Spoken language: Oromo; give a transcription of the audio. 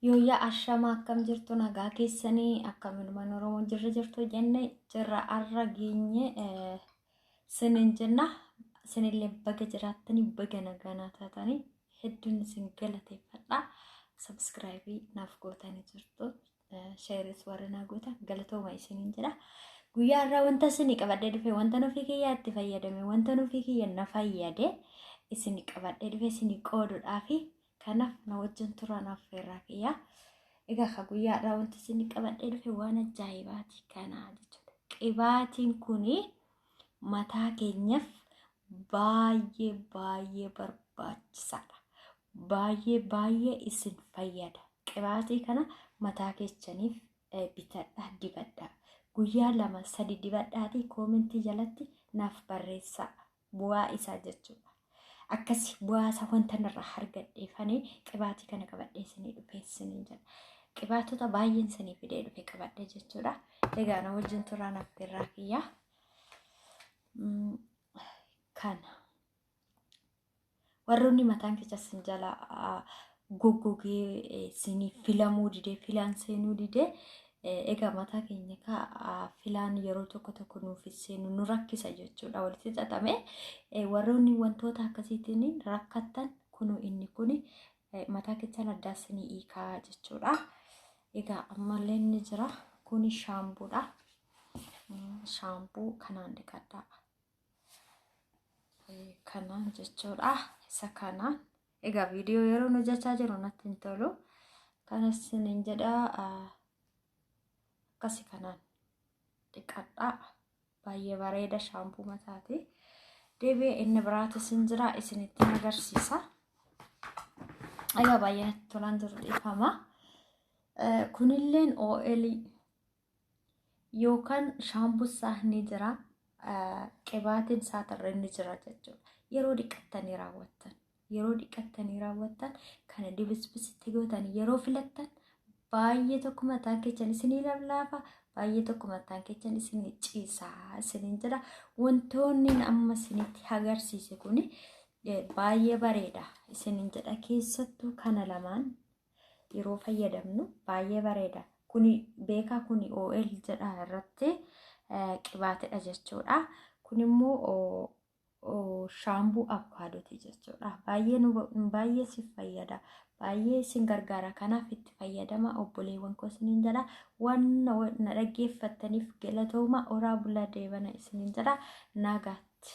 Yooyyaa ashama akkam jirtu nagaa keessanii akkaminumaan Oromoo jirtu jenne jirra arra geenye sinin jenna sinillee baga jiraattanii baga nagaa taatanii hedduun isin galateeffadha. Subscribe naaf gootanii jirtu shares warra naa gootan galatooma isinin jedha. Guyyaa irraa wanta isin qabadhee dhufe wanta nufi kiyyaa itti fayyadame wanta nufi kiyya na fayyade isin qabadhee dhufe isin qooduudhaafi kanaaf na wajjin turan affeerraa kiyya. Egaa guyyaa irraa wanti isin qabadhee dhufe waan ajaa'ibaati kana jechuudha. Qibaatiin kuni mataa keenyaaf baay'ee barbaachisaadha. Baay'ee isin fayyada. Qibaatii kana mataa keessaniif bitadhaa dibadhaa. Guyyaa 2-3 dibadhaatii koomentii jalatti naaf barreessaa bu'aa isaa jechuudha. Akkasi bu'aasa wanta narraa argadheefanii qibaatii kana qabadhee isinii dhufe isinii jedha. Qibaatota baay'een isinii fidee dhufe qabadhee jechuudha. Egaa na wajjin turaan affeerraa kiyya. Kana warroonni mataan keessan jala goggogee isinii filamuu didee filaan seenuu didee egaa mataa keenya filaan yeroo tokko nuuf seenu nu rakkisa jechuudha. Walitti xaxame warroonni wantoota akkasiitiin rakkatan kunu inni kuni mataa keessan addaa isinii hiikaa jechuudha. Egaa ammallee inni jira kuni shaampuudha. Shaampuu kanaan dhiqadhaa. Kanaan jechuudha. Isa kanaan egaa viidiyoo yeroo nu jechaa jiru natti hin tolu. Kanas isiniin jedhaa. Akkasi kanaan dhiqadhaa. Baay'ee bareeda shaampuu mataati. Deebi'ee inni biraatis hin jira isinitti agarsiisa. Egaa baay'ee natti tolaan jiru dhiifama. Kunilleen OL yookaan shaampuu isaa ni jira. Qibaatiin isaa tarree ni jira jechuudha. Yeroo dhiqattanii raawwattan kana dibisbisitti gootan yeroo filattan baay'ee tokko mataan keessan isinii laafaa baay'ee tokko mataan keessan isinii ciisaa isiniin jedha. Wantoonni amma isinitti agarsiise kuni baay'ee bareeda isiniin jedha. Keessattuu kana lamaan yeroo fayyadamnu baay'ee bareeda. Kuni beekaa kuni OL jedha irratti qibaatedha jechuudha. Kun immoo shaampuu avokaadooti jechuudha. Baay'ee si fayyada. Baay'ee isin gargaara. Kanaaf itti fayyadama obboleewwan koo isiniin jedha. Waan na dhaggeeffattaniif galatooma. Oraa bulaa deebana isiniin jedha. Nagaatti.